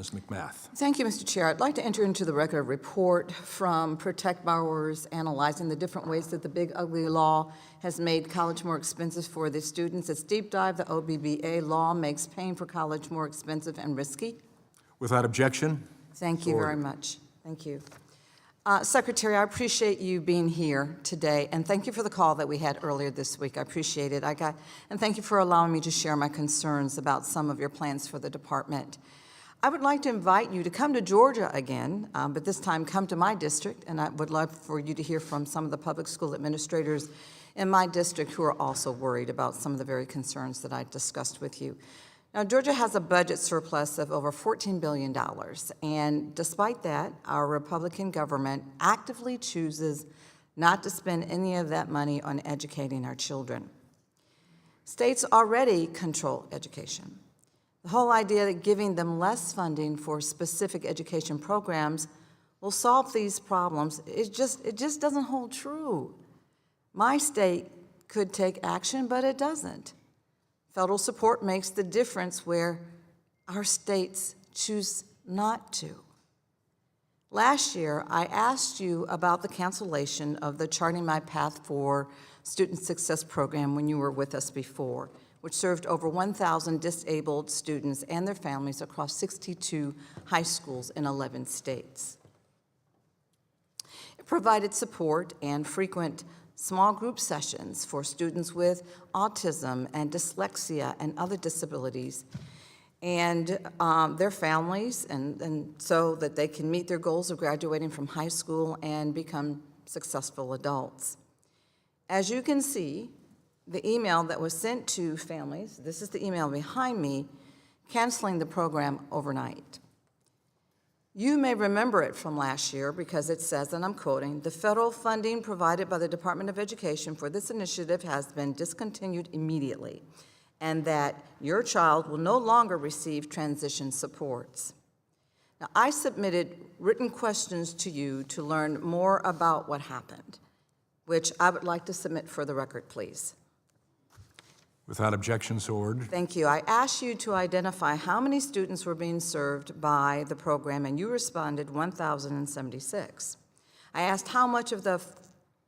Ms. McBath. Thank you, Mr. Chair. I'd like to enter into the record a report from Protect Borrowers analyzing the different ways that the big ugly law has made college more expensive for the students. It's Deep Dive, the OBBA law makes paying for college more expensive and risky. Without objection. Thank you very much. Thank you. Secretary, I appreciate you being here today, and thank you for the call that we had earlier this week. I appreciate it. And thank you for allowing me to share my concerns about some of your plans for the department. I would like to invite you to come to Georgia again, but this time come to my district, and I would love for you to hear from some of the public school administrators in my district who are also worried about some of the very concerns that I discussed with you. Now, Georgia has a budget surplus of over $14 billion, and despite that, our Republican government actively chooses not to spend any of that money on educating our children. States already control education. The whole idea that giving them less funding for specific education programs will solve these problems, it just doesn't hold true. My state could take action, but it doesn't. Federal support makes the difference where our states choose not to. Last year, I asked you about the cancellation of the Charting My Path for Student Success program when you were with us before, which served over 1,000 disabled students and their families across 62 high schools in 11 states. It provided support and frequent small group sessions for students with autism and dyslexia and other disabilities and their families, and so that they can meet their goals of graduating from high school and become successful adults. As you can see, the email that was sent to families, this is the email behind me, canceling the program overnight. You may remember it from last year because it says, and I'm quoting, "The federal funding provided by the Department of Education for this initiative has been discontinued immediately, and that your child will no longer receive transition supports." Now, I submitted written questions to you to learn more about what happened, which I would like to submit for the record, please. Without objection, so ordered. Thank you. I asked you to identify how many students were being served by the program, and you responded 1,076. I asked how much of the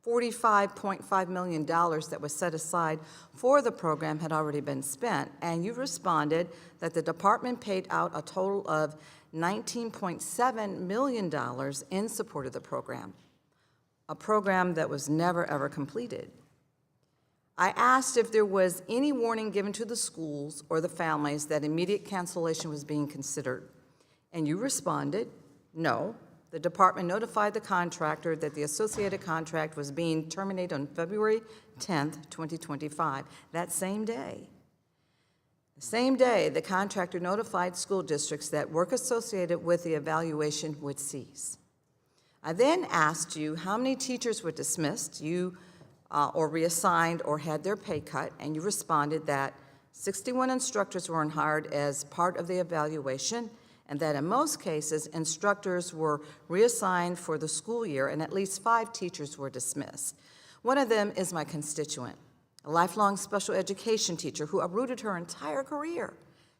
$45.5 million that was set aside for the program had already been spent, and you responded that the department paid out a total of $19.7 million in support of the program, a program that was never, ever completed. I asked if there was any warning given to the schools or the families that immediate cancellation was being considered, and you responded, no. The department notified the contractor that the associated contract was being terminated on February 10th, 2025, that same day. The same day, the contractor notified school districts that work associated with the evaluation would cease. I then asked you how many teachers were dismissed, or reassigned or had their pay cut, and you responded that 61 instructors weren't hired as part of the evaluation, and that in most cases, instructors were reassigned for the school year, and at least 5 teachers were dismissed. One of them is my constituent, a lifelong special education teacher who uprooted her entire career,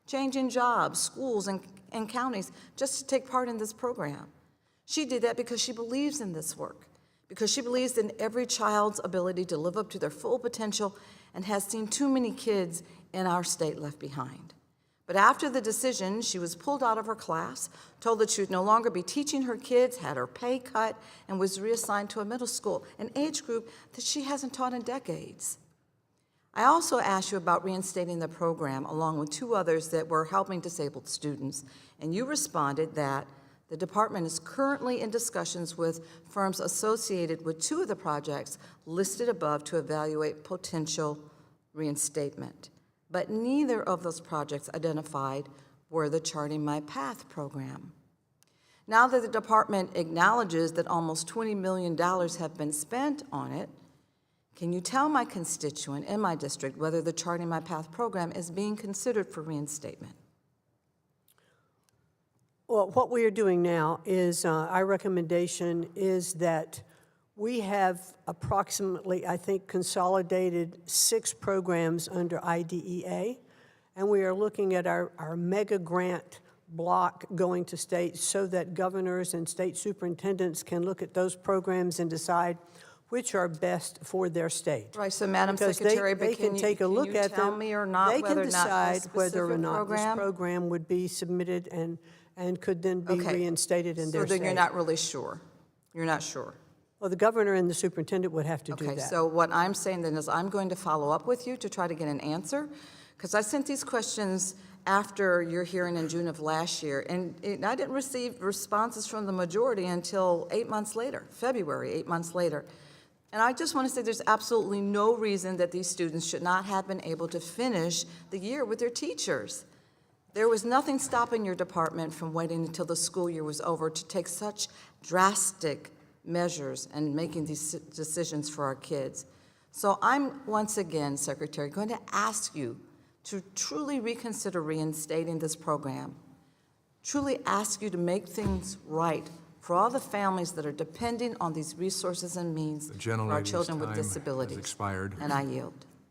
changing jobs, schools, and counties just to take part in this program. She did that because she believes in this work, because she believes in every child's ability to live up to their full potential and has seen too many kids in our state left behind. But after the decision, she was pulled out of her class, told that she would no longer be teaching her kids, had her pay cut, and was reassigned to a middle school, an age group that she hasn't taught in decades. I also asked you about reinstating the program along with 2 others that were helping disabled students, and you responded that the department is currently in discussions with firms associated with 2 of the projects listed above to evaluate potential reinstatement. But neither of those projects identified were the Charting My Path program. Now that the department acknowledges that almost $20 million have been spent on it, can you tell my constituent in my district whether the Charting My Path program is being considered for reinstatement? Well, what we are doing now is, our recommendation is that we have approximately, I think, consolidated 6 programs under IDEA, and we are looking at our mega grant block going to state so that governors and state superintendents can look at those programs and decide which are best for their state. Right, so Madam Because Secretary, they but can can you, take a can look you at tell them. me or not They can whether or not decide this whether or specific not this program? program would be submitted and could then be Okay. reinstated in So their then state. you're not really sure? You're not sure? Well, the governor and the superintendent would have to do Okay, that. so what I'm saying then is I'm going to follow up with you to try to get an answer, because I sent these questions after your hearing in June of last year, and I didn't receive responses from the majority until 8 months later, February, 8 months later. And I just want to say there's absolutely no reason that these students should not have been able to finish the year with their teachers. There was nothing stopping your department from waiting until the school year was over to take such drastic measures and making these decisions for our kids. So I'm, once again, Secretary, going to ask you to truly reconsider reinstating this program, truly ask you to make things right for all the families that are depending on these resources and means The for our gentlelady's children with time has disabilities. expired. And I yield.